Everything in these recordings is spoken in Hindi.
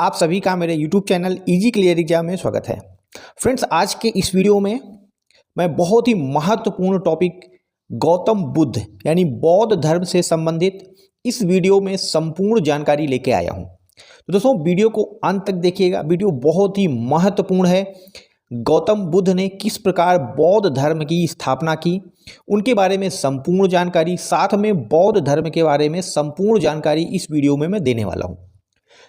आप सभी का मेरे YouTube channel easy clear exam में स्वागत है। फ्रेंड्स, आज के इस वीडियो में मैं बहुत ही महत्वपूर्ण टॉपिक गौतम बुद्ध यानी बौद्ध धर्म से संबंधित इस वीडियो में संपूर्ण जानकारी लेके आया हूं। तो दोस्तों, वीडियो को अंत तक देखिएगा। वीडियो बहुत ही महत्वपूर्ण है। गौतम बुद्ध ने किस प्रकार बौद्ध धर्म की स्थापना की, उनके बारे में संपूर्ण जानकारी, साथ में बौद्ध धर्म के बारे में संपूर्ण जानकारी इस वीडियो में मैं देने वाला हूं।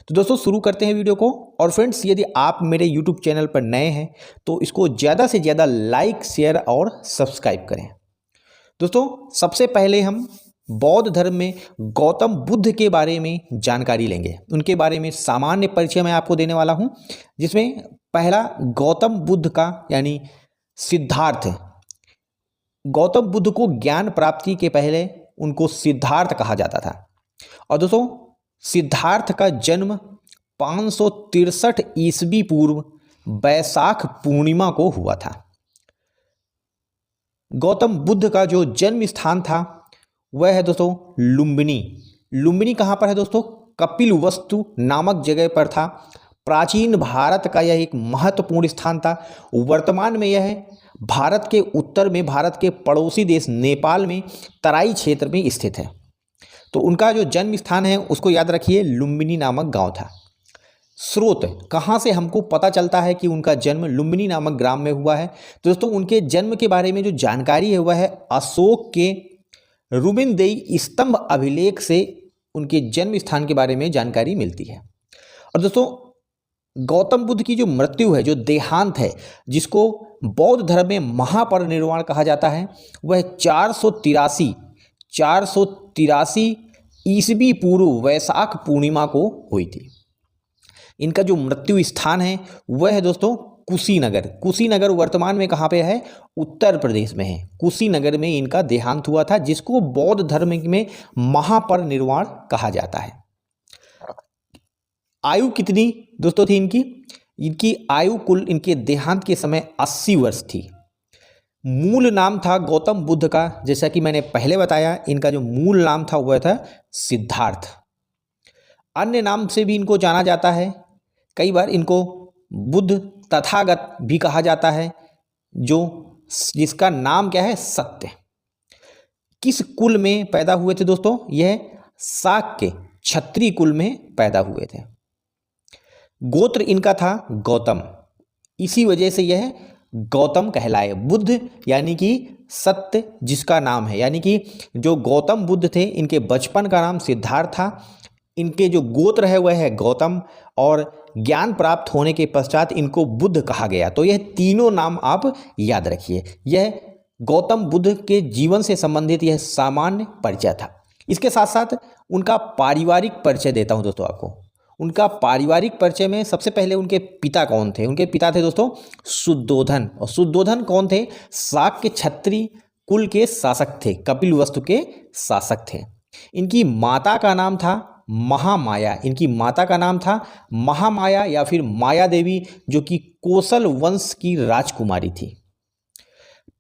तो दोस्तों, शुरू करते हैं वीडियो को। और फ्रेंड्स, यदि आप मेरे यूट्यूब चैनल पर नए हैं तो इसको ज़्यादा से ज़्यादा लाइक, शेयर और सब्सक्राइब करें। दोस्तों, सबसे पहले हम बौद्ध धर्म में गौतम बुद्ध के बारे में जानकारी लेंगे। उनके बारे में सामान्य परिचय मैं आपको देने वाला हूं, जिसमें पहला गौतम बुद्ध का यानी सिद्धार्थ। गौतम बुद्ध को ज्ञान प्राप्ति के पहले उनको सिद्धार्थ कहा जाता था। और दोस्तों, सिद्धार्थ का जन्म 563 ईस्वी पूर्व बैसाख पूर्णिमा को हुआ था। गौतम बुद्ध का जो जन्म स्थान था वह है दोस्तों लुम्बिनी। लुम्बिनी कहाँ पर है दोस्तों? कपिलवस्तु नामक जगह पर था। प्राचीन भारत का यह एक महत्वपूर्ण स्थान था। वर्तमान में यह भारत के उत्तर में, भारत के पड़ोसी देश नेपाल में तराई क्षेत्र में स्थित है। तो उनका जो जन्म स्थान है उसको याद रखिए, लुम्बिनी नामक गांव था। स्रोत कहाँ से हमको पता चलता है कि उनका जन्म लुम्बिनी नामक ग्राम में हुआ है? तो दोस्तों, उनके जन्म के बारे में जो जानकारी है वह है अशोक के रुबिनदेई स्तंभ अभिलेख से उनके जन्म स्थान के बारे में जानकारी मिलती है। और दोस्तों, गौतम बुद्ध की जो मृत्यु है, जो देहांत है, जिसको बौद्ध धर्म में महापरिनिर्वाण कहा जाता है, वह 483 ईस्वी पूर्व वैशाख पूर्णिमा को हुई थी। इनका जो मृत्यु स्थान है वह है दोस्तों कुशीनगर। कुशीनगर वर्तमान में कहाँ पे है? उत्तर प्रदेश में है। कुशीनगर में इनका देहांत हुआ था, जिसको बौद्ध धर्म में महापरिनिर्वाण कहा जाता है। आयु कितनी दोस्तों थी इनकी? इनकी आयु कुल इनके देहांत के समय 80 वर्ष थी। मूल नाम था गौतम बुद्ध का, जैसा कि मैंने पहले बताया, इनका जो मूल नाम था वह था सिद्धार्थ। अन्य नाम से भी इनको जाना जाता है। कई बार इनको बुद्ध तथागत भी कहा जाता है, जिसका नाम क्या है? सत्य। किस कुल में पैदा हुए थे दोस्तों? यह शाक्य क्षत्रिय कुल में पैदा हुए थे। गोत्र इनका था गौतम, इसी वजह से यह गौतम कहलाए। बुद्ध यानी कि सत्य जिसका नाम है, यानी कि जो गौतम बुद्ध थे इनके बचपन का नाम सिद्धार्थ था। इनके जो गोत्र है वह है गौतम, और ज्ञान प्राप्त होने के पश्चात इनको बुद्ध कहा गया। तो यह तीनों नाम आप याद रखिए। यह गौतम बुद्ध के जीवन से संबंधित यह सामान्य परिचय था। इसके साथ साथ उनका पारिवारिक परिचय देता हूं दोस्तों आपको। उनका पारिवारिक परिचय में सबसे पहले उनके पिता कौन थे? उनके पिता थे दोस्तों शुद्धोधन। और शुद्धोधन कौन थे? शाक्य क्षत्रिय कुल के शासक थे, कपिलवस्तु के शासक थे। इनकी माता का नाम था महामाया। इनकी माता का नाम था महामाया या फिर माया देवी, जो कि कोसल वंश की राजकुमारी थी।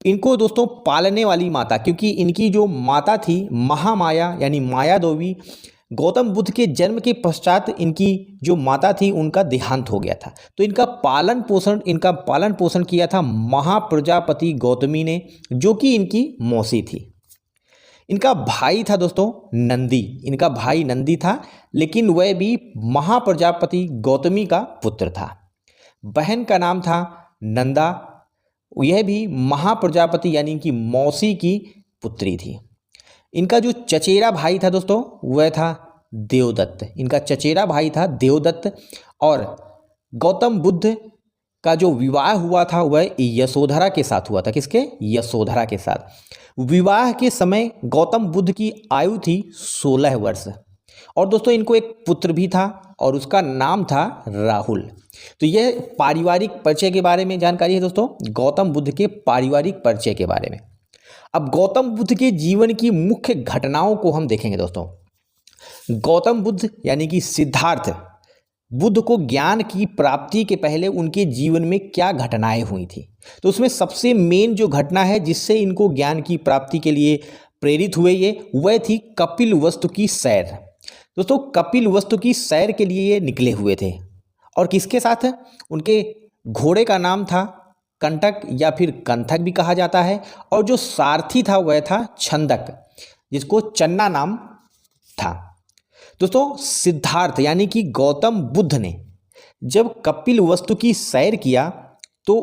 इनको दोस्तों पालने वाली माता, क्योंकि इनकी जो माता थी महामाया यानी माया देवी, गौतम बुद्ध के जन्म के पश्चात इनकी जो माता थी उनका देहांत हो गया था। तो इनका पालन पोषण किया था महाप्रजापति गौतमी ने, जो कि इनकी मौसी थी। इनका भाई था दोस्तों नंदी। इनका भाई नंदी था, लेकिन वह भी महाप्रजापति गौतमी का पुत्र था। बहन का नाम था नंदा, यह भी महाप्रजापति यानी कि मौसी की पुत्री थी। इनका जो चचेरा भाई था दोस्तों वह था देवदत्त। इनका चचेरा भाई था देवदत्त। और गौतम बुद्ध का जो विवाह हुआ था वह यशोधरा के साथ हुआ था। किसके? यशोधरा के साथ। विवाह के समय गौतम बुद्ध की आयु थी 16 वर्ष। और दोस्तों, इनको एक पुत्र भी था और उसका नाम था राहुल। तो यह पारिवारिक परिचय के बारे में जानकारी है दोस्तों, गौतम बुद्ध के पारिवारिक परिचय के बारे में। अब गौतम बुद्ध के जीवन की मुख्य घटनाओं को हम देखेंगे दोस्तों। गौतम बुद्ध यानी कि सिद्धार्थ बुद्ध को ज्ञान की प्राप्ति के पहले उनके जीवन में क्या घटनाएं हुई थी? तो उसमें सबसे मेन जो घटना है जिससे इनको ज्ञान की प्राप्ति के लिए प्रेरित हुए, वह थी कपिलवस्तु की सैर। दोस्तों, कपिलवस्तु की सैर के लिए ये निकले हुए थे। और किसके साथ? उनके घोड़े का नाम था कंटक या फिर कंथक भी कहा जाता है, और जो सारथी था वह था छंदक, जिसको चन्ना नाम था। दोस्तों सिद्धार्थ यानी कि गौतम बुद्ध ने जब कपिल वस्तु की सैर किया तो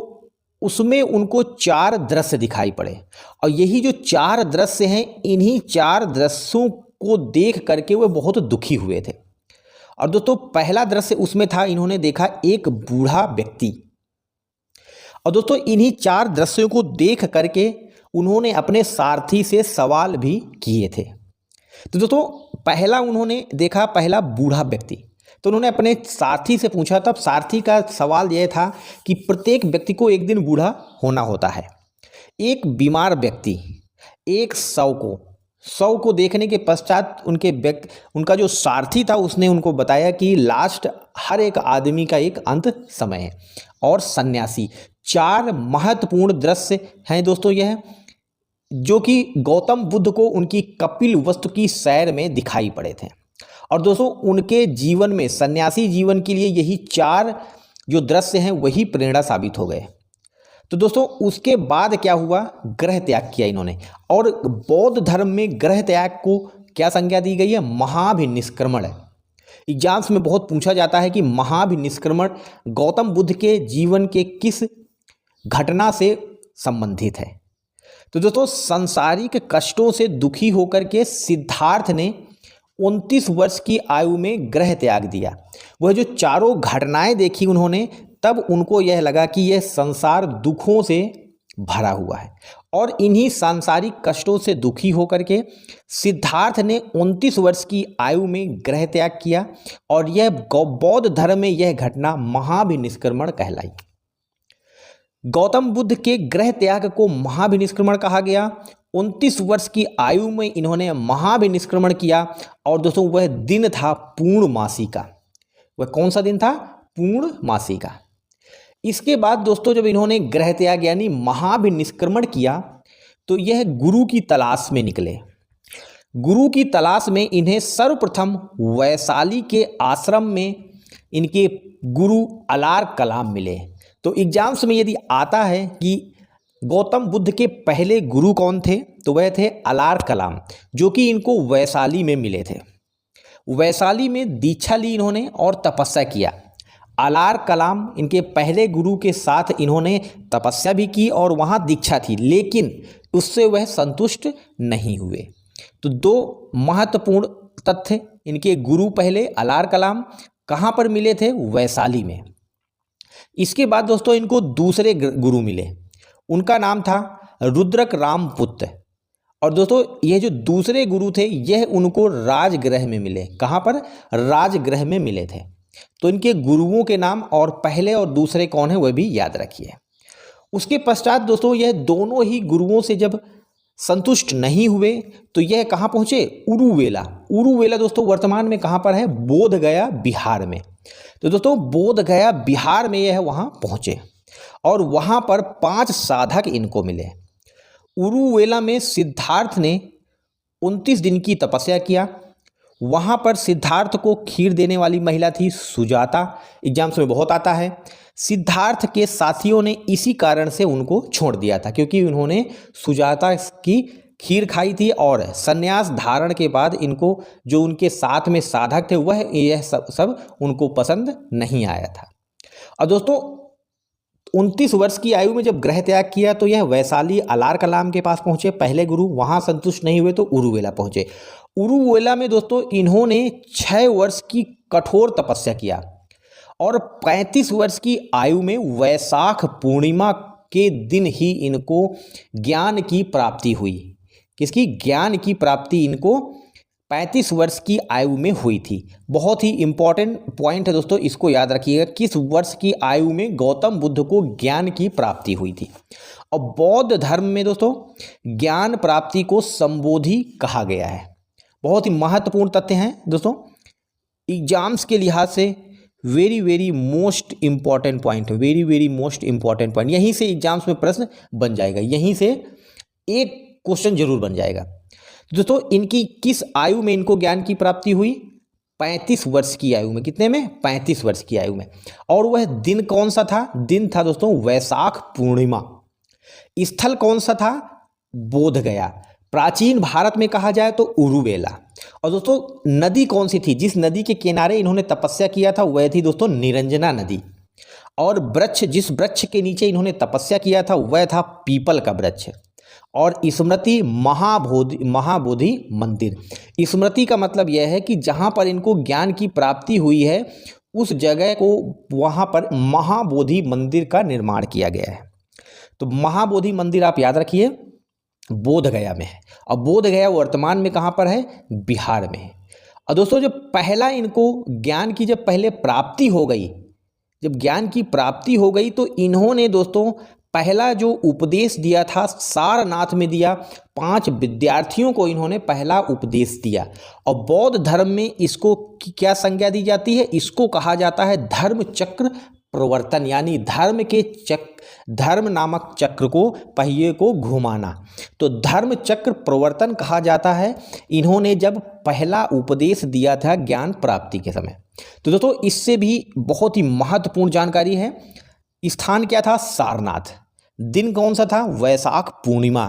उसमें उनको 4 दृश्य दिखाई पड़े, और यही जो 4 दृश्य हैं, इन्हीं 4 दृश्यों को देख करके वे बहुत दुखी हुए थे। और दोस्तों पहला दृश्य उसमें था, इन्होंने देखा एक बूढ़ा व्यक्ति, और दोस्तों इन्हीं 4 दृश्यों को देख करके उन्होंने अपने सारथी से सवाल भी किए थे। तो दोस्तों पहला उन्होंने देखा, पहला बूढ़ा व्यक्ति, तो उन्होंने अपने सारथी से पूछा। तब सारथी का सवाल यह था कि प्रत्येक व्यक्ति को एक दिन बूढ़ा होना होता है। एक बीमार व्यक्ति एक शव को देखने के पश्चात उनका जो सारथी था उसने उनको बताया कि लास्ट हर एक आदमी का एक अंत समय है। और सन्यासी, 4 महत्वपूर्ण दृश्य हैं दोस्तों यह, जो कि गौतम बुद्ध को उनकी कपिल वस्तु की सैर में दिखाई पड़े थे। और दोस्तों उनके जीवन में, सन्यासी जीवन के लिए यही 4 जो दृश्य हैं वही प्रेरणा साबित हो गए। तो दोस्तों उसके बाद क्या हुआ? ग्रह त्याग किया इन्होंने, और बौद्ध धर्म में ग्रह त्याग को क्या संज्ञा दी गई है? महाभिनिष्क्रमण। एग्जाम्स में बहुत पूछा जाता है कि महाभिनिष्क्रमण गौतम बुद्ध के जीवन के किस घटना से संबंधित है। तो दोस्तों सांसारिक कष्टों से दुखी होकर के सिद्धार्थ ने 29 वर्ष की आयु में ग्रह त्याग दिया। वह जो चारों घटनाएं देखी उन्होंने, तब उनको यह लगा कि यह संसार दुखों से भरा हुआ है, और इन्हीं सांसारिक कष्टों से दुखी होकर के सिद्धार्थ ने 29 वर्ष की आयु में ग्रह त्याग किया, और यह बौद्ध धर्म में यह घटना महाभिनिष्क्रमण कहलाई। गौतम बुद्ध के ग्रह त्याग को महाभिनिष्क्रमण कहा गया। 29 वर्ष की आयु में इन्होंने महाभिनिष्क्रमण किया, और दोस्तों वह दिन था पूर्णमासी का। वह कौन सा दिन था? पूर्णमासी का। इसके बाद दोस्तों जब इन्होंने ग्रह त्याग यानी महाभिनिष्क्रमण किया तो यह गुरु की तलाश में निकले। गुरु की तलाश में इन्हें सर्वप्रथम वैशाली के आश्रम में इनके गुरु अलार कलाम मिले। तो एग्जाम्स में यदि आता है कि गौतम बुद्ध के पहले गुरु कौन थे, तो वह थे अलार कलाम, जो कि इनको वैशाली में मिले थे। वैशाली में दीक्षा ली इन्होंने और तपस्या किया। अलार कलाम इनके पहले गुरु के साथ इन्होंने तपस्या भी की और वहाँ दीक्षा थी, लेकिन उससे वह संतुष्ट नहीं हुए। तो 2 महत्वपूर्ण तथ्य, इनके गुरु पहले अलार कलाम कहाँ पर मिले थे? वैशाली में। इसके बाद दोस्तों इनको दूसरे गुरु मिले, उनका नाम था रुद्रक रामपुत्र। और दोस्तों ये जो दूसरे गुरु थे यह उनको राजगृह में मिले। कहाँ पर? राजगृह में मिले थे। तो इनके गुरुओं के नाम और पहले और दूसरे कौन है वह भी याद रखिए। उसके पश्चात दोस्तों यह दोनों ही गुरुओं से जब संतुष्ट नहीं हुए तो यह कहाँ पहुँचे? उरुवेला। उरुवेला दोस्तों वर्तमान में कहाँ पर है? बोधगया बिहार में। तो दोस्तों बोधगया बिहार में यह वहाँ पहुँचे और वहाँ पर 5 साधक इनको मिले। उरुवेला में सिद्धार्थ ने 29 दिन की तपस्या किया। वहाँ पर सिद्धार्थ को खीर देने वाली महिला थी सुजाता। एग्जाम्स में बहुत आता है। सिद्धार्थ के साथियों ने इसी कारण से उनको छोड़ दिया था, क्योंकि उन्होंने सुजाता की खीर खाई थी और संन्यास धारण के बाद इनको जो उनके साथ में साधक थे वह यह सब उनको पसंद नहीं आया था। और दोस्तों 29 वर्ष की आयु में जब ग्रह त्याग किया तो यह वैशाली अलार कलाम के पास पहुंचे पहले गुरु, वहां संतुष्ट नहीं हुए तो उरुवेला पहुंचे। उरुवेला में दोस्तों इन्होंने 6 वर्ष की कठोर तपस्या किया और 35 वर्ष की आयु में वैशाख पूर्णिमा के दिन ही इनको ज्ञान की प्राप्ति हुई। किसकी? ज्ञान की प्राप्ति इनको 35 वर्ष की आयु में हुई थी। बहुत ही इंपॉर्टेंट पॉइंट है दोस्तों, इसको याद रखिएगा। किस वर्ष की आयु में गौतम बुद्ध को ज्ञान की प्राप्ति हुई थी। और बौद्ध धर्म में दोस्तों ज्ञान प्राप्ति को संबोधि कहा गया है। बहुत ही महत्वपूर्ण तथ्य हैं दोस्तों, एग्जाम्स के लिहाज से very most important point, very most important point. यहीं से एग्जाम्स में प्रश्न बन जाएगा, यहीं से एक क्वेश्चन जरूर बन जाएगा। दोस्तों इनकी किस आयु में इनको ज्ञान की प्राप्ति हुई? 35 वर्ष की आयु में। कितने में? 35 वर्ष की आयु में। और वह दिन कौन सा था? दिन था दोस्तों वैशाख पूर्णिमा। स्थल कौन सा था? बोध गया। प्राचीन भारत में कहा जाए तो उरुवेला। और दोस्तों नदी कौन सी थी? जिस नदी के किनारे इन्होंने तपस्या किया था वह थी दोस्तों निरंजना नदी। और वृक्ष, जिस वृक्ष के नीचे इन्होंने तपस्या किया था वह था पीपल का वृक्ष। और स्मृति महाबोधि मंदिर। स्मृति का मतलब यह है कि जहाँ पर इनको ज्ञान की प्राप्ति हुई है उस जगह को, वहाँ पर महाबोधि मंदिर का निर्माण किया गया है। तो महाबोधि मंदिर आप याद रखिए बोध गया में है। और बोध गया वर्तमान में कहाँ पर है? बिहार में है। और दोस्तों जब पहला इनको ज्ञान की जब पहले प्राप्ति हो गई, जब ज्ञान की प्राप्ति हो गई तो इन्होंने दोस्तों पहला जो उपदेश दिया था सारनाथ में दिया। 5 विद्यार्थियों को इन्होंने पहला उपदेश दिया। और बौद्ध धर्म में इसको क्या संज्ञा दी जाती है? इसको कहा जाता है धर्म चक्र प्रवर्तन, यानी धर्म नामक चक्र को, पहिए को घुमाना। तो धर्म चक्र प्रवर्तन कहा जाता है इन्होंने जब पहला उपदेश दिया था ज्ञान प्राप्ति के समय। तो दोस्तों इससे भी बहुत ही महत्वपूर्ण जानकारी है। स्थान क्या था? सारनाथ। दिन कौन सा था? वैशाख पूर्णिमा।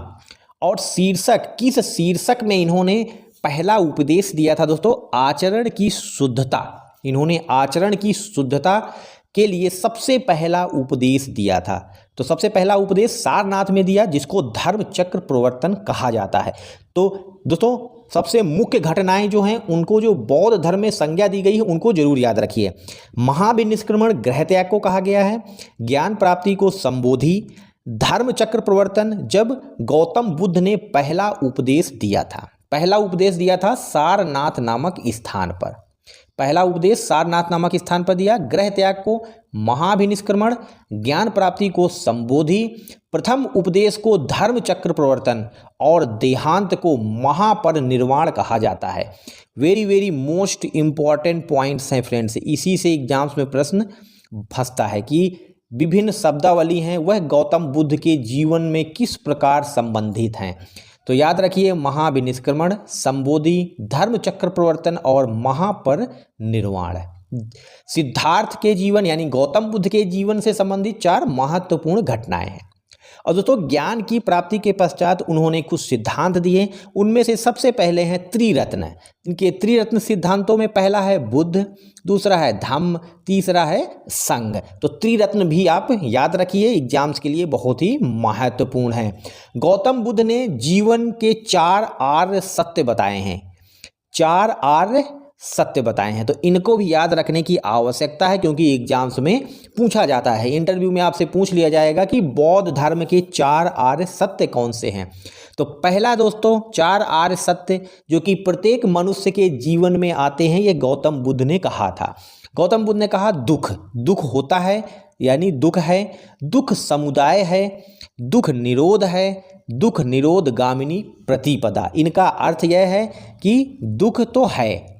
और शीर्षक, किस शीर्षक में इन्होंने पहला उपदेश दिया था दोस्तों? आचरण की शुद्धता। इन्होंने आचरण की शुद्धता के लिए सबसे पहला उपदेश दिया था। तो सबसे पहला उपदेश सारनाथ में दिया जिसको धर्म चक्र प्रवर्तन कहा जाता है। तो दोस्तों सबसे मुख्य घटनाएं जो हैं उनको जो बौद्ध धर्म में संज्ञा दी गई है उनको जरूर याद रखिए। महाविनिष्क्रमण गृह त्याग को कहा गया है, ज्ञान प्राप्ति को संबोधि, धर्म चक्र प्रवर्तन जब गौतम बुद्ध ने पहला उपदेश दिया था। पहला उपदेश दिया था सारनाथ नामक स्थान पर। पहला उपदेश सारनाथ नामक स्थान पर दिया। गृह त्याग को महाभिनिष्क्रमण, ज्ञान प्राप्ति को संबोधि, प्रथम उपदेश को धर्म चक्र प्रवर्तन और देहांत को महापरिनिर्वाण कहा जाता है। वेरी मोस्ट इंपॉर्टेंट पॉइंट्स हैं फ्रेंड्स। इसी से एग्जाम्स में प्रश्न फंसता है कि विभिन्न शब्दावली हैं वह गौतम बुद्ध के जीवन में किस प्रकार संबंधित हैं। तो याद रखिए महाविनिष्क्रमण, संबोधि, धर्म चक्र प्रवर्तन और महापरिनिर्वाण। सिद्धार्थ के जीवन यानी गौतम बुद्ध के जीवन से संबंधित 4 महत्वपूर्ण घटनाएं हैं। और दोस्तों ज्ञान की प्राप्ति के पश्चात उन्होंने कुछ सिद्धांत दिए। उनमें से सबसे पहले हैं त्रिरत्न। इनके त्रिरत्न सिद्धांतों में पहला है बुद्ध, दूसरा है धम्म, तीसरा है संघ। तो त्रिरत्न भी आप याद रखिए, एग्जाम्स के लिए बहुत ही महत्वपूर्ण है। गौतम बुद्ध ने जीवन के 4 आर्य सत्य बताए हैं। 4 आर्य सत्य बताए हैं। तो इनको भी याद रखने की आवश्यकता है क्योंकि एग्जाम्स में पूछा जाता है। इंटरव्यू में आपसे पूछ लिया जाएगा कि बौद्ध धर्म के 4 आर्य सत्य कौन से हैं। तो पहला दोस्तों 4 आर्य सत्य जो कि प्रत्येक मनुष्य के जीवन में आते हैं, ये गौतम बुद्ध ने कहा था। गौतम बुद्ध ने कहा दुख होता है यानी दुख है, दुख समुदाय है, दुख निरोध है, दुख निरोध गामिनी प्रतिपदा। इनका अर्थ यह है कि दुख तो है,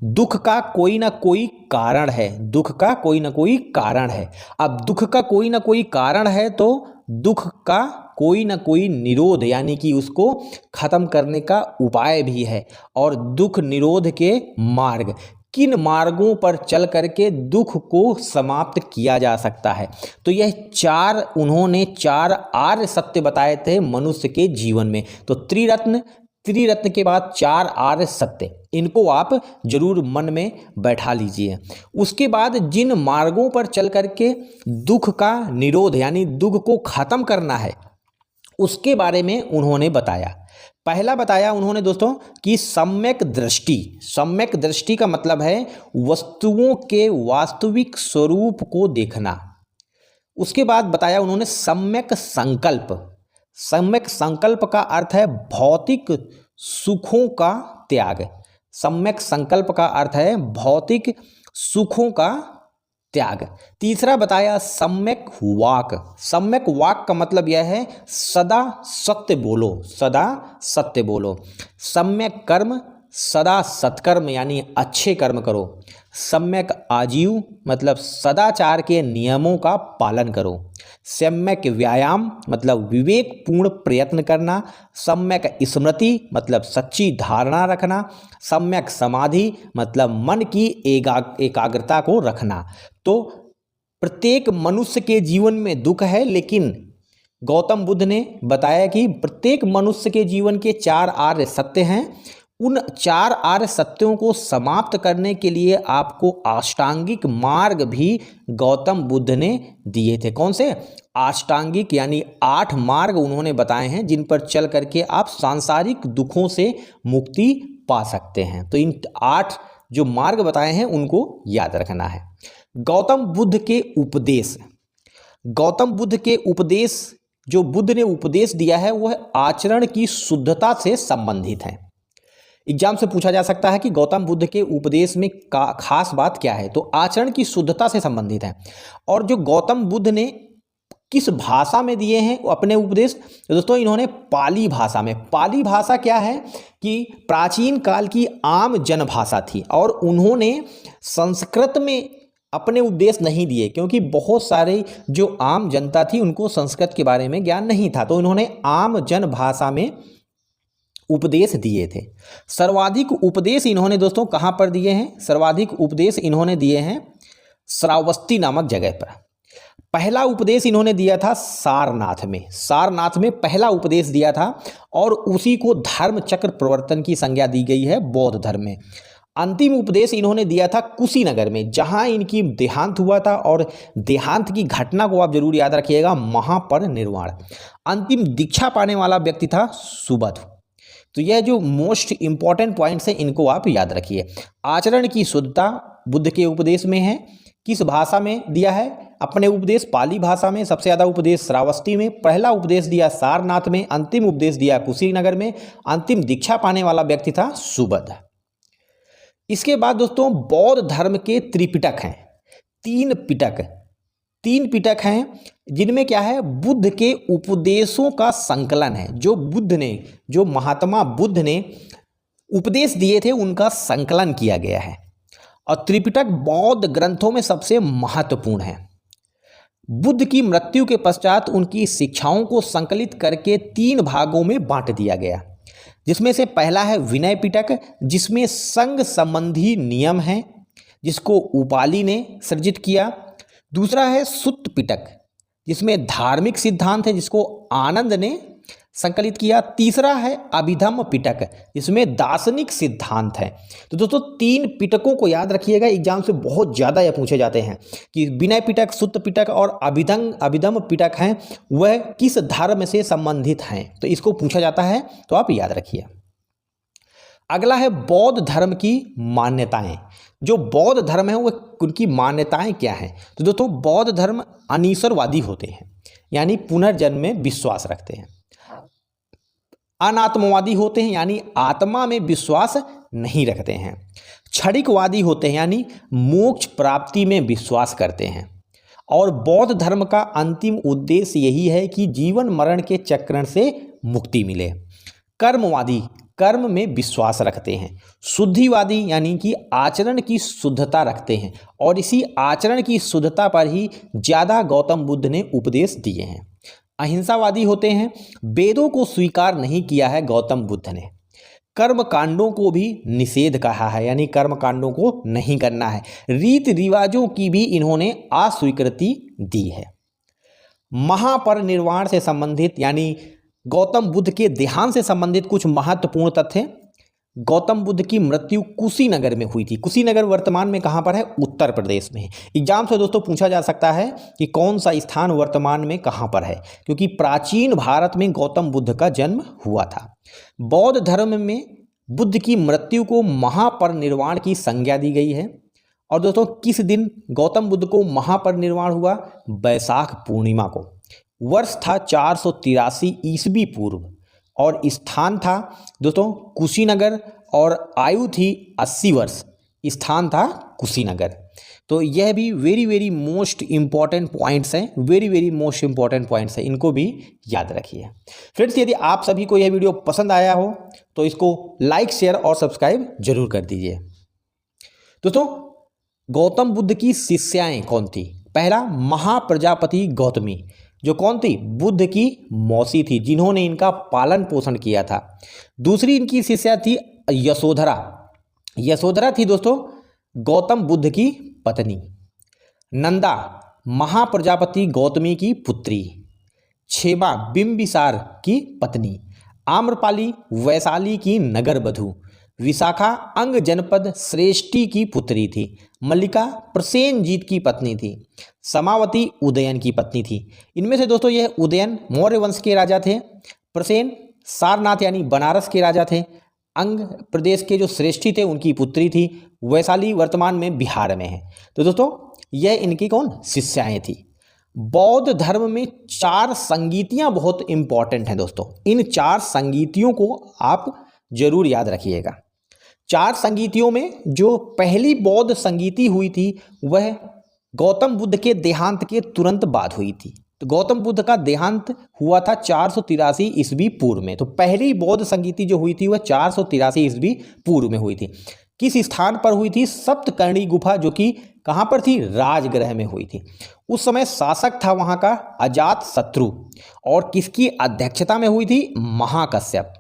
दुख का कोई ना कोई कारण है, दुख का कोई ना कोई कारण है। अब दुख का कोई ना कोई कारण है तो दुख का कोई ना कोई निरोध यानी कि उसको खत्म करने का उपाय भी है। और दुख निरोध के मार्ग, किन मार्गों पर चल करके दुख को समाप्त किया जा सकता है। तो यह 4 उन्होंने 4 आर्य सत्य बताए थे मनुष्य के जीवन में। तो त्रिरत्न के बाद 4 आर्य सत्य, इनको आप जरूर मन में बैठा लीजिए। उसके बाद जिन मार्गों पर चल करके दुख का निरोध यानी दुख को खत्म करना है उसके बारे में उन्होंने बताया। पहला बताया उन्होंने दोस्तों कि सम्यक दृष्टि का मतलब है वस्तुओं के वास्तविक स्वरूप को देखना। उसके बाद बताया उन्होंने सम्यक संकल्प का अर्थ है भौतिक सुखों का त्याग। सम्यक संकल्प का अर्थ है भौतिक सुखों का त्याग। तीसरा बताया सम्यक वाक का मतलब यह है सदा सत्य बोलो। सम्यक कर्म, सदा सत्कर्म यानी अच्छे कर्म करो। सम्यक आजीव मतलब सदाचार के नियमों का पालन करो। सम्यक व्यायाम मतलब विवेकपूर्ण प्रयत्न करना। सम्यक स्मृति मतलब सच्ची धारणा रखना। सम्यक समाधि मतलब मन की एकाग्रता को रखना। तो प्रत्येक मनुष्य के जीवन में दुख है, लेकिन गौतम बुद्ध ने बताया कि प्रत्येक मनुष्य के जीवन के 4 आर्य सत्य हैं। उन 4 आर्य सत्यों को समाप्त करने के लिए आपको अष्टांगिक मार्ग भी गौतम बुद्ध ने दिए थे। कौन से? अष्टांगिक यानी 8 मार्ग उन्होंने बताए हैं जिन पर चल करके आप सांसारिक दुखों से मुक्ति पा सकते हैं। तो इन 8 जो मार्ग बताए हैं उनको याद रखना है। गौतम बुद्ध के उपदेश, गौतम बुद्ध के उपदेश जो बुद्ध ने उपदेश दिया है वह आचरण की शुद्धता से संबंधित है। एग्जाम से पूछा जा सकता है कि गौतम बुद्ध के उपदेश में खास बात क्या है, तो आचरण की शुद्धता से संबंधित है। और जो गौतम बुद्ध ने किस भाषा में दिए हैं अपने उपदेश, तो दोस्तों इन्होंने पाली भाषा में। पाली भाषा क्या है कि प्राचीन काल की आम जनभाषा थी और उन्होंने संस्कृत में अपने उपदेश नहीं दिए, क्योंकि बहुत सारे जो आम जनता थी उनको संस्कृत के बारे में ज्ञान नहीं था, तो इन्होंने आम जन भाषा में उपदेश दिए थे। सर्वाधिक उपदेश इन्होंने दोस्तों कहाँ पर दिए हैं? सर्वाधिक उपदेश इन्होंने दिए हैं श्रावस्ती नामक जगह पर। पहला उपदेश इन्होंने दिया था सारनाथ में। सारनाथ में पहला उपदेश दिया था और उसी को धर्म चक्र प्रवर्तन की संज्ञा दी गई है बौद्ध धर्म में। अंतिम उपदेश इन्होंने दिया था कुशीनगर में, जहां इनकी देहांत हुआ था, और देहांत की घटना को आप जरूर याद रखिएगा, महापरिनिर्वाण। अंतिम दीक्षा पाने वाला व्यक्ति था सुबोध। तो यह जो मोस्ट इंपॉर्टेंट पॉइंट्स हैं इनको आप याद रखिए। आचरण की शुद्धता बुद्ध के उपदेश में है। किस भाषा में दिया है अपने उपदेश? पाली भाषा में। सबसे ज़्यादा उपदेश श्रावस्ती में। पहला उपदेश दिया सारनाथ में, अंतिम उपदेश दिया कुशीनगर में। अंतिम दीक्षा पाने वाला व्यक्ति था सुबोध। इसके बाद दोस्तों बौद्ध धर्म के त्रिपिटक हैं। 3 पिटक हैं जिनमें क्या है? बुद्ध के उपदेशों का संकलन है। जो महात्मा बुद्ध ने उपदेश दिए थे उनका संकलन किया गया है। और त्रिपिटक बौद्ध ग्रंथों में सबसे महत्वपूर्ण है। बुद्ध की मृत्यु के पश्चात उनकी शिक्षाओं को संकलित करके 3 भागों में बांट दिया गया, जिसमें से पहला है विनय पिटक, जिसमें संघ संबंधी नियम हैं, जिसको उपाली ने सृजित किया। दूसरा है सुत्त पिटक, जिसमें धार्मिक सिद्धांत है, जिसको आनंद ने संकलित किया। तीसरा है अभिधम्म पिटक, जिसमें दार्शनिक सिद्धांत है। तो दोस्तों 3 पिटकों को याद रखिएगा, एग्जाम से बहुत ज़्यादा यह पूछे जाते हैं कि विनय पिटक, सुत्त पिटक और अभिधम्म पिटक हैं, वह किस धर्म से संबंधित हैं, तो इसको पूछा जाता है, तो आप याद रखिए। अगला है बौद्ध धर्म की मान्यताएं। जो बौद्ध धर्म है वह उनकी मान्यताएं क्या हैं? तो दोस्तों बौद्ध धर्म अनीश्वरवादी होते हैं, यानी पुनर्जन्म में विश्वास रखते हैं। अनात्मवादी होते हैं, यानी आत्मा में विश्वास नहीं रखते हैं। क्षणिकवादी होते हैं, यानी मोक्ष प्राप्ति में विश्वास करते हैं। और बौद्ध धर्म का अंतिम उद्देश्य यही है कि जीवन मरण के चक्रण से मुक्ति मिले। कर्मवादी कर्म में विश्वास रखते हैं। शुद्धिवादी यानी कि आचरण की शुद्धता रखते हैं, और इसी आचरण की शुद्धता पर ही ज़्यादा गौतम बुद्ध ने उपदेश दिए हैं। अहिंसावादी होते हैं, वेदों को स्वीकार नहीं किया है गौतम बुद्ध ने। कर्म कांडों को भी निषेध कहा है, यानी कर्म कांडों को नहीं करना है। रीति रिवाजों की भी इन्होंने अस्वीकृति दी है। महापरिनिर्वाण से संबंधित यानी गौतम बुद्ध के देहांत से संबंधित कुछ महत्वपूर्ण तथ्य। गौतम बुद्ध की मृत्यु कुशीनगर में हुई थी। कुशीनगर वर्तमान में कहाँ पर है? उत्तर प्रदेश में है। एग्जाम से दोस्तों पूछा जा सकता है कि कौन सा स्थान वर्तमान में कहाँ पर है, क्योंकि प्राचीन भारत में गौतम बुद्ध का जन्म हुआ था। बौद्ध धर्म में बुद्ध की मृत्यु को महापरिनिर्वाण की संज्ञा दी गई है। और दोस्तों किस दिन गौतम बुद्ध को महापरिनिर्वाण हुआ? वैशाख पूर्णिमा को। वर्ष था 483 ईस्वी पूर्व, और स्थान था दोस्तों कुशीनगर, और आयु थी 80 वर्ष। स्थान था कुशीनगर। तो यह भी वेरी मोस्ट इम्पॉर्टेंट पॉइंट्स हैं, वेरी मोस्ट इम्पॉर्टेंट पॉइंट्स हैं, इनको भी याद रखिए। फ्रेंड्स यदि आप सभी को यह वीडियो पसंद आया हो तो इसको लाइक, शेयर और सब्सक्राइब जरूर कर दीजिए। दोस्तों गौतम बुद्ध की शिष्याएं कौन थी? पहला, महाप्रजापति गौतमी, जो कौन थी? बुद्ध की मौसी थी, जिन्होंने इनका पालन पोषण किया था। दूसरी इनकी शिष्या थी यशोधरा। यशोधरा थी दोस्तों गौतम बुद्ध की पत्नी। नंदा, महाप्रजापति गौतमी की पुत्री। क्षेमा, बिंबिसार की पत्नी। आम्रपाली, वैशाली की नगरवधु। विशाखा, अंग जनपद श्रेष्ठी की पुत्री थी। मल्लिका, प्रसेनजीत की पत्नी थी। समावती, उदयन की पत्नी थी। इनमें से दोस्तों यह उदयन मौर्य वंश के राजा थे। प्रसेन सारनाथ यानी बनारस के राजा थे। अंग प्रदेश के जो श्रेष्ठी थे उनकी पुत्री थी। वैशाली वर्तमान में बिहार में है। तो दोस्तों यह इनकी कौन? शिष्याएं थी। बौद्ध धर्म में 4 संगीतियां बहुत इंपॉर्टेंट हैं दोस्तों। इन 4 संगीतियों को आप जरूर याद रखिएगा। 4 संगीतियों में जो पहली बौद्ध संगीति हुई थी वह गौतम बुद्ध के देहांत के तुरंत बाद हुई थी। तो गौतम बुद्ध का देहांत हुआ था 483 ईस्वी पूर्व में। तो पहली बौद्ध संगीति जो हुई थी वह 483 ईस्वी पूर्व में हुई थी। किस स्थान पर हुई थी? सप्तकर्णी गुफा, जो कि कहाँ पर थी? राजगृह में हुई थी। उस समय शासक था वहाँ का अजात शत्रु, और किसकी अध्यक्षता में हुई थी? महाकश्यप।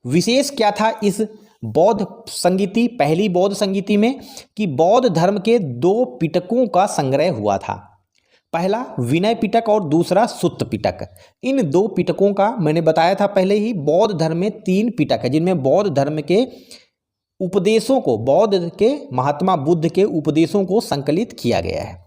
विशेष क्या था इस बौद्ध संगीति, पहली बौद्ध संगीति में? कि बौद्ध धर्म के 2 पिटकों का संग्रह हुआ था। पहला विनय पिटक और दूसरा सुत्त पिटक। इन 2 पिटकों का मैंने बताया था पहले ही, बौद्ध धर्म में 3 पिटक है जिनमें बौद्ध धर्म के उपदेशों को, बौद्ध के महात्मा बुद्ध के उपदेशों को संकलित किया गया है।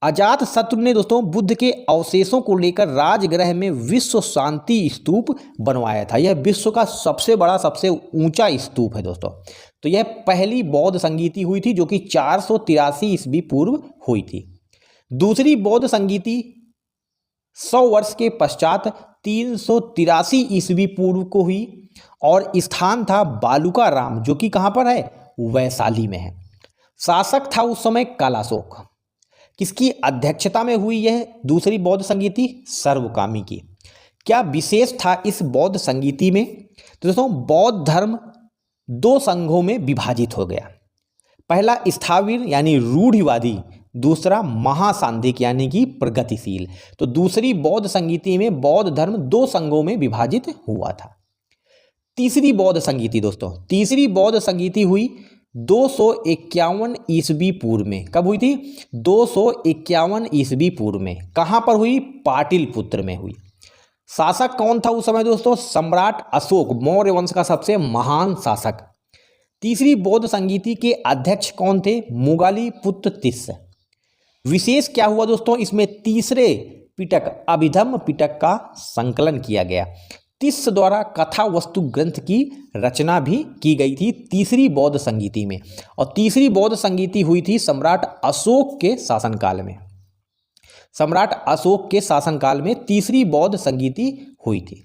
अजात शत्रु ने दोस्तों बुद्ध के अवशेषों को लेकर राजगृह में विश्व शांति स्तूप बनवाया था। यह विश्व का सबसे बड़ा, सबसे ऊंचा स्तूप है दोस्तों। तो यह पहली बौद्ध संगीति हुई थी जो कि 483 ईस्वी पूर्व हुई थी। दूसरी बौद्ध संगीति 100 वर्ष के पश्चात 383 ईस्वी पूर्व को हुई, और स्थान था बालूका राम, जो कि कहाँ पर है? वैशाली में है। शासक था उस समय कालाशोक। किसकी अध्यक्षता में हुई यह दूसरी बौद्ध संगीति? सर्वकामी की। क्या विशेष था इस बौद्ध संगीति में? तो दोस्तों बौद्ध धर्म 2 संघों में विभाजित हो गया। पहला स्थाविर यानी रूढ़िवादी, दूसरा महासांधिक यानी कि प्रगतिशील। तो दूसरी बौद्ध संगीति में बौद्ध धर्म 2 संघों में विभाजित हुआ था। तीसरी बौद्ध संगीति दोस्तों, तीसरी बौद्ध संगीति हुई 251 ईस्वी पूर्व में। कब हुई थी? 251 ईस्वी पूर्व में। कहाँ पर हुई? पाटलिपुत्र में हुई। शासक कौन था उस समय दोस्तों? सम्राट अशोक, मौर्य वंश का सबसे महान शासक। तीसरी बौद्ध संगीति के अध्यक्ष कौन थे? मुगाली पुत्र तिस्स। विशेष क्या हुआ दोस्तों? इसमें तीसरे पिटक अभिधम्म पिटक का संकलन किया गया। तिस्स द्वारा कथा वस्तु ग्रंथ की रचना भी की गई थी तीसरी बौद्ध संगीति में, और तीसरी बौद्ध संगीति हुई थी सम्राट अशोक के शासनकाल में। सम्राट अशोक के शासनकाल में तीसरी बौद्ध संगीति हुई थी।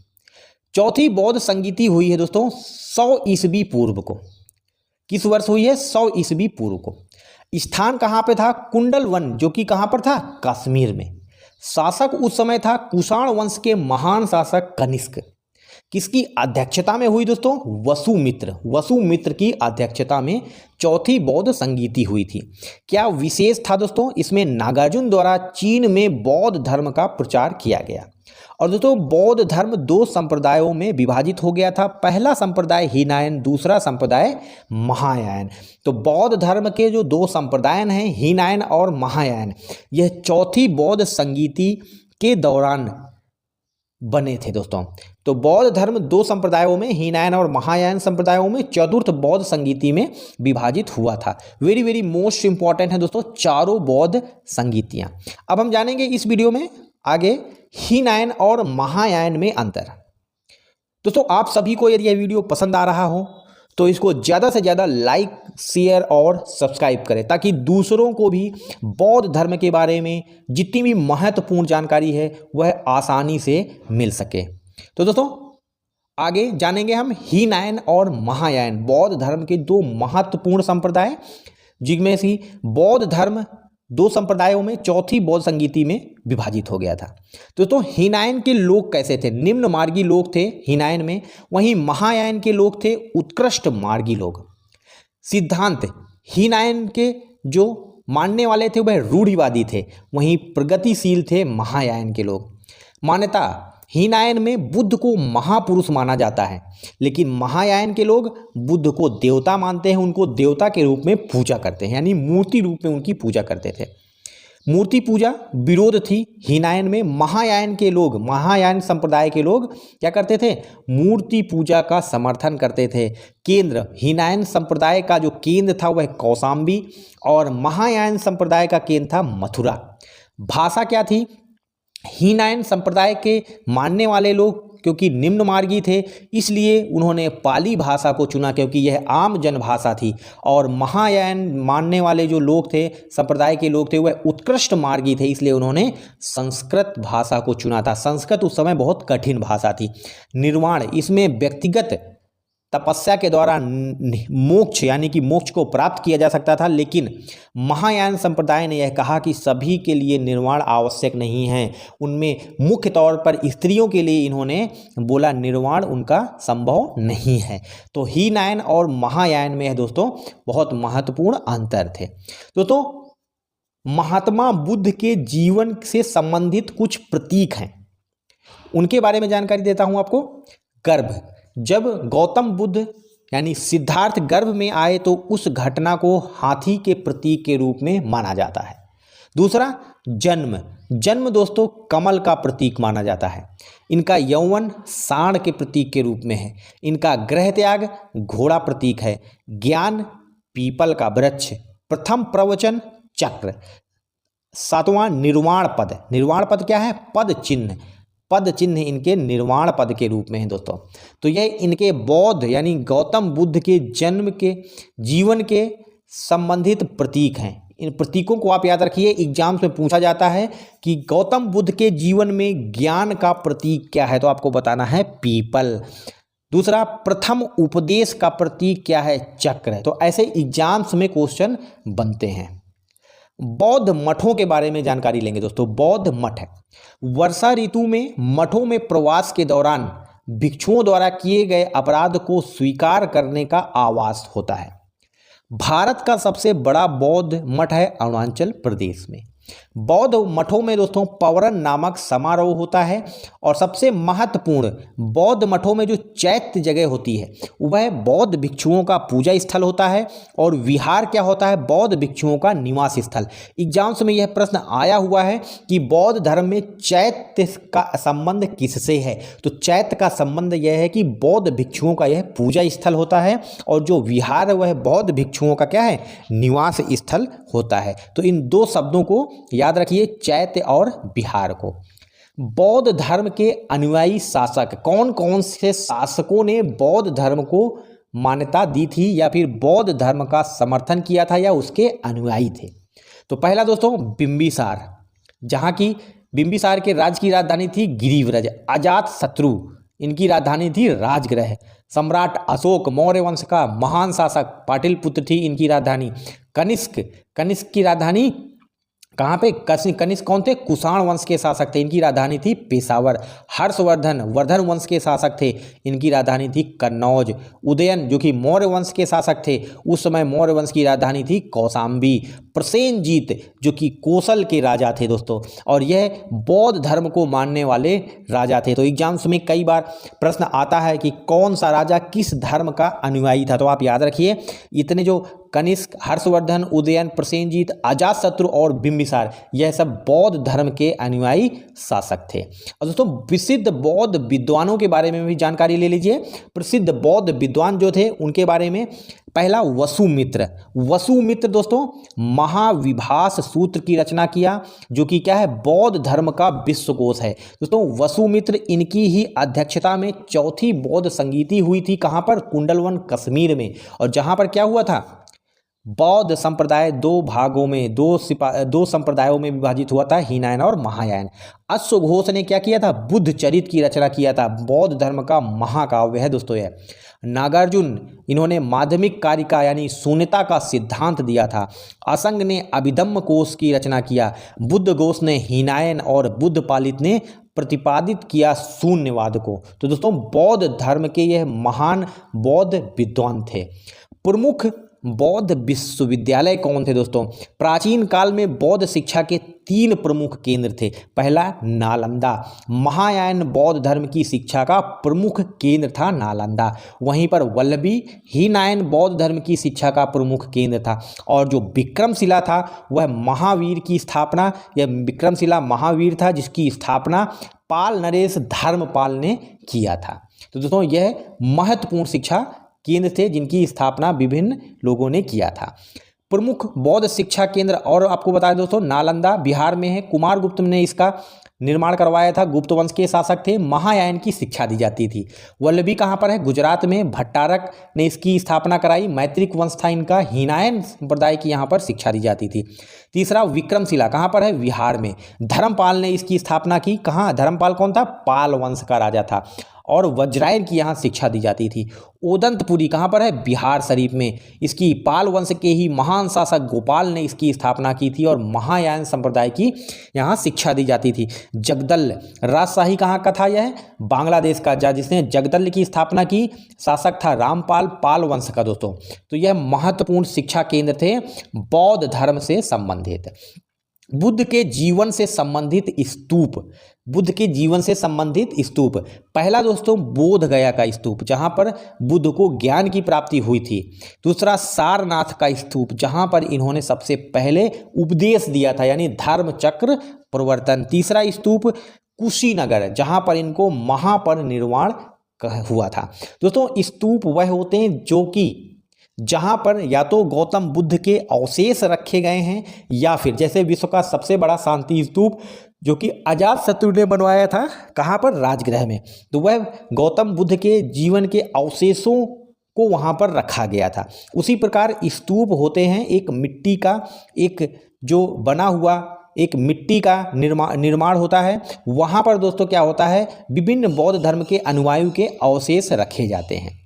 चौथी बौद्ध संगीति हुई है दोस्तों 100 ईस्वी पूर्व को। किस वर्ष हुई है? 100 ईस्वी पूर्व को। स्थान कहाँ पे था? कुंडल वन, जो कि कहाँ पर था? कश्मीर में। शासक उस समय था कुषाण वंश के महान शासक कनिष्क। किसकी अध्यक्षता में हुई दोस्तों? वसुमित्र। वसुमित्र की अध्यक्षता में चौथी बौद्ध संगीति हुई थी। क्या विशेष था दोस्तों? इसमें नागार्जुन द्वारा चीन में बौद्ध धर्म का प्रचार किया गया। और दोस्तों बौद्ध धर्म 2 संप्रदायों में विभाजित हो गया था। पहला संप्रदाय हीनायन, दूसरा संप्रदाय महायान। तो बौद्ध धर्म के जो 2 संप्रदाय हैं, हीनायन और महायान, यह चौथी बौद्ध संगीति के दौरान बने थे दोस्तों। तो बौद्ध धर्म 2 संप्रदायों में, हीनायन और महायान संप्रदायों में, चतुर्थ बौद्ध संगीति में विभाजित हुआ था। वेरी वेरी मोस्ट इंपॉर्टेंट है दोस्तों चारों बौद्ध संगीतियां। अब हम जानेंगे इस वीडियो में आगे हीनायन और महायान में अंतर। दोस्तों आप सभी को यदि यह वीडियो पसंद आ रहा हो तो इसको ज़्यादा से ज़्यादा लाइक, शेयर और सब्सक्राइब करें, ताकि दूसरों को भी बौद्ध धर्म के बारे में जितनी भी महत्वपूर्ण जानकारी है वह आसानी से मिल सके। तो दोस्तों आगे जानेंगे हम हीनायन और महायान, बौद्ध धर्म के 2 महत्वपूर्ण संप्रदाय, जिनमें से बौद्ध धर्म 2 संप्रदायों में चौथी बौद्ध संगीति में विभाजित हो गया था। दोस्तों हीनायन के लोग कैसे थे? निम्न मार्गी लोग थे हीनायन में, वहीं महायान के लोग थे उत्कृष्ट मार्गी लोग। सिद्धांत हीनायन के जो मानने वाले थे वह रूढ़िवादी थे, वहीं प्रगतिशील थे महायान के लोग। मान्यता, हीनयान में बुद्ध को महापुरुष माना जाता है, लेकिन महायान के लोग बुद्ध को देवता मानते हैं, उनको देवता के रूप में पूजा करते हैं, यानी मूर्ति रूप में उनकी पूजा करते थे। मूर्ति पूजा विरोध थी हीनयान में। महायान के लोग, महायान संप्रदाय के लोग क्या करते थे? मूर्ति पूजा का समर्थन करते थे। केंद्र, हीनयान संप्रदाय का जो केंद्र था वह कौशाम्बी और महायान संप्रदाय का केंद्र था मथुरा। भाषा क्या थी? हीनयान संप्रदाय के मानने वाले लोग क्योंकि निम्न मार्गी थे, इसलिए उन्होंने पाली भाषा को चुना क्योंकि यह आम जनभाषा थी। और महायान मानने वाले जो लोग थे, संप्रदाय के लोग थे, वह उत्कृष्ट मार्गी थे, इसलिए उन्होंने संस्कृत भाषा को चुना था। संस्कृत उस समय बहुत कठिन भाषा थी। निर्वाण, इसमें व्यक्तिगत तपस्या के द्वारा मोक्ष यानी कि मोक्ष को प्राप्त किया जा सकता था, लेकिन महायान संप्रदाय ने यह कहा कि सभी के लिए निर्वाण आवश्यक नहीं है। उनमें मुख्य तौर पर स्त्रियों के लिए इन्होंने बोला निर्वाण उनका संभव नहीं है। तो हीनयान और महायान में दोस्तों बहुत महत्वपूर्ण अंतर थे। दोस्तों, महात्मा बुद्ध के जीवन से संबंधित कुछ प्रतीक हैं, उनके बारे में जानकारी देता हूं आपको। गर्भ, जब गौतम बुद्ध यानी सिद्धार्थ गर्भ में आए तो उस घटना को हाथी के प्रतीक के रूप में माना जाता है। दूसरा, जन्म, जन्म दोस्तों कमल का प्रतीक माना जाता है। इनका यौवन सांड के प्रतीक के रूप में है। इनका गृह त्याग घोड़ा प्रतीक है। ज्ञान पीपल का वृक्ष। प्रथम प्रवचन चक्र। सातवां निर्वाण पद, निर्वाण पद क्या है? पद चिन्ह, पद चिन्ह इनके निर्वाण पद के रूप में है दोस्तों। तो यह इनके बौद्ध यानी गौतम बुद्ध के जन्म के जीवन के संबंधित प्रतीक हैं। इन प्रतीकों को आप याद रखिए, एग्जाम्स में पूछा जाता है कि गौतम बुद्ध के जीवन में ज्ञान का प्रतीक क्या है, तो आपको बताना है पीपल। दूसरा, प्रथम उपदेश का प्रतीक क्या है? चक्र। तो ऐसे एग्जाम्स में क्वेश्चन बनते हैं। बौद्ध मठों के बारे में जानकारी लेंगे दोस्तों। बौद्ध मठ, वर्षा ऋतु में मठों में प्रवास के दौरान भिक्षुओं द्वारा किए गए अपराध को स्वीकार करने का आवास होता है। भारत का सबसे बड़ा बौद्ध मठ है अरुणाचल प्रदेश में। बौद्ध मठों में दोस्तों पवरन नामक समारोह होता है और सबसे महत्वपूर्ण बौद्ध मठों में जो चैत्य जगह होती है वह बौद्ध भिक्षुओं का पूजा स्थल होता है और विहार क्या होता है? बौद्ध भिक्षुओं का निवास स्थल। एग्जाम्स में यह प्रश्न आया हुआ है कि बौद्ध धर्म में चैत्य का संबंध किससे है? तो चैत्य का संबंध यह है कि बौद्ध भिक्षुओं का यह पूजा स्थल होता है और जो विहार है वह बौद्ध भिक्षुओं का क्या है? निवास स्थल होता है। तो इन दो शब्दों को याद रखिए, चैत्य और विहार को। बौद्ध धर्म के अनुयायी शासक, कौन कौन से शासकों ने बौद्ध धर्म को मान्यता दी थी या फिर बौद्ध धर्म का समर्थन किया था या उसके अनुयायी थे? तो पहला दोस्तों बिंबिसार, जहां की बिंबिसार के राज्य की राजधानी थी गिरिव्रज। अजात शत्रु, इनकी राजधानी थी राजगृह। सम्राट अशोक मौर्य वंश का महान शासक, पाटलिपुत्र थी इनकी राजधानी। कनिष्क, कनिष्क की राजधानी कहाँ पे? कनिष्क कौन थे? कुषाण वंश के शासक थे, इनकी राजधानी थी पेशावर। हर्षवर्धन, वर्धन वंश के शासक थे, इनकी राजधानी थी कन्नौज। उदयन जो कि मौर्य वंश के शासक थे, उस समय मौर्य वंश की राजधानी थी कौशाम्बी। प्रसेनजीत जो कि कौशल के राजा थे दोस्तों, और यह बौद्ध धर्म को मानने वाले राजा थे। तो एग्जाम्स में कई बार प्रश्न आता है कि कौन सा राजा किस धर्म का अनुयायी था, तो आप याद रखिए इतने जो कनिष्क, हर्षवर्धन, उदयन, प्रसेनजीत, अजातशत्रु और बिंबिसार, यह सब बौद्ध धर्म के अनुयायी शासक थे। और दोस्तों प्रसिद्ध बौद्ध विद्वानों के बारे में भी जानकारी ले लीजिए। प्रसिद्ध बौद्ध विद्वान जो थे उनके बारे में, पहला वसुमित्र। वसुमित्र दोस्तों महाविभास सूत्र की रचना किया, जो कि क्या है? बौद्ध धर्म का विश्वकोश है। दोस्तों वसुमित्र, इनकी ही अध्यक्षता में चौथी बौद्ध संगीति हुई थी। कहाँ पर? कुंडलवन कश्मीर में। और जहाँ पर क्या हुआ था? बौद्ध संप्रदाय दो भागों में, दो संप्रदायों में विभाजित हुआ था, हीनयान और महायान। अश्वघोष ने क्या किया था? बुद्ध चरित की रचना किया था। बौद्ध धर्म का महाकाव्य है दोस्तों यह। नागार्जुन, इन्होंने माध्यमिक कारिका यानी शून्यता का सिद्धांत दिया था। असंग ने अभिधम्म कोश की रचना किया। बुद्ध घोष ने हीनयान और बुद्ध पालित ने प्रतिपादित किया शून्यवाद को। तो दोस्तों बौद्ध धर्म के यह महान बौद्ध विद्वान थे। प्रमुख बौद्ध विश्वविद्यालय कौन थे दोस्तों? प्राचीन काल में बौद्ध शिक्षा के 3 प्रमुख केंद्र थे। पहला नालंदा, महायान बौद्ध धर्म की शिक्षा का प्रमुख केंद्र था नालंदा। वहीं पर वल्लभी हीनयान बौद्ध धर्म की शिक्षा का प्रमुख केंद्र था। और जो विक्रमशिला था वह महावीर की स्थापना, यह विक्रमशिला महावीर था जिसकी स्थापना पाल नरेश धर्मपाल ने किया था। तो दोस्तों यह महत्वपूर्ण शिक्षा केंद्र थे जिनकी स्थापना विभिन्न लोगों ने किया था। प्रमुख बौद्ध शिक्षा केंद्र और आपको बताया दोस्तों, नालंदा बिहार में है, कुमारगुप्त ने इसका निर्माण करवाया था, गुप्त वंश के शासक थे। महायान की शिक्षा दी जाती थी। वल्लभी कहाँ पर है? गुजरात में, भट्टारक ने इसकी स्थापना कराई। मैत्रिक वंश था इनका, हीनयान संप्रदाय की यहाँ पर शिक्षा दी जाती थी। तीसरा विक्रमशिला कहाँ पर है? बिहार में। धर्मपाल ने इसकी स्थापना की। कहाँ? धर्मपाल कौन था? पाल वंश का राजा था। और वज्रायन की यहाँ शिक्षा दी जाती थी। ओदंतपुरी कहाँ पर है? बिहार शरीफ में। इसकी पाल वंश के ही महान शासक गोपाल ने इसकी स्थापना की थी और महायान संप्रदाय की यहाँ शिक्षा दी जाती थी। जगदल राजशाही कहाँ का था? यह बांग्लादेश का, जिसने जगदल की स्थापना की शासक था रामपाल, पाल वंश का दोस्तों। तो यह महत्वपूर्ण शिक्षा केंद्र थे बौद्ध धर्म से संबंधित। बुद्ध के जीवन से संबंधित स्तूप, बुद्ध के जीवन से संबंधित स्तूप। पहला दोस्तों बोध गया का स्तूप, जहां पर बुद्ध को ज्ञान की प्राप्ति हुई थी। दूसरा सारनाथ का स्तूप, जहां पर इन्होंने सबसे पहले उपदेश दिया था, यानी धर्म चक्र प्रवर्तन। तीसरा स्तूप कुशीनगर, जहां पर इनको महापरिनिर्वाण हुआ था। दोस्तों स्तूप वह होते हैं जो कि जहां पर या तो गौतम बुद्ध के अवशेष रखे गए हैं, या फिर जैसे विश्व का सबसे बड़ा शांति स्तूप जो कि अजातशत्रु ने बनवाया था, कहाँ पर? राजगृह में। तो वह गौतम बुद्ध के जीवन के अवशेषों को वहाँ पर रखा गया था। उसी प्रकार स्तूप होते हैं एक मिट्टी का, एक जो बना हुआ एक मिट्टी का निर्माण होता है। वहाँ पर दोस्तों क्या होता है? विभिन्न बौद्ध धर्म के अनुयायियों के अवशेष रखे जाते हैं।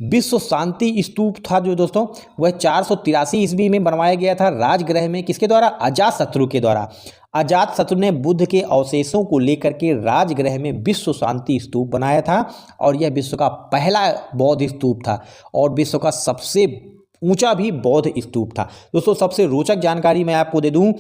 विश्व शांति स्तूप था जो दोस्तों, वह 483 ईस्वी में बनवाया गया था राजगृह में। किसके द्वारा? अजातशत्रु के द्वारा। अजातशत्रु ने बुद्ध के अवशेषों को लेकर के राजगृह में विश्व शांति स्तूप बनाया था और यह विश्व का पहला बौद्ध स्तूप था और विश्व का सबसे ऊंचा भी बौद्ध स्तूप था। दोस्तों सबसे रोचक जानकारी मैं आपको दे दूं,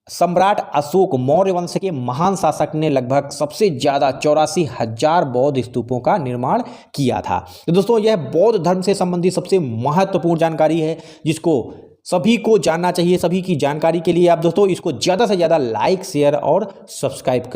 सम्राट अशोक मौर्य वंश के महान शासक ने लगभग सबसे ज़्यादा 84,000 बौद्ध स्तूपों का निर्माण किया था। तो दोस्तों यह बौद्ध धर्म से संबंधित सबसे महत्वपूर्ण जानकारी है जिसको सभी को जानना चाहिए। सभी की जानकारी के लिए आप दोस्तों इसको ज़्यादा से ज़्यादा लाइक, शेयर और सब्सक्राइब करें।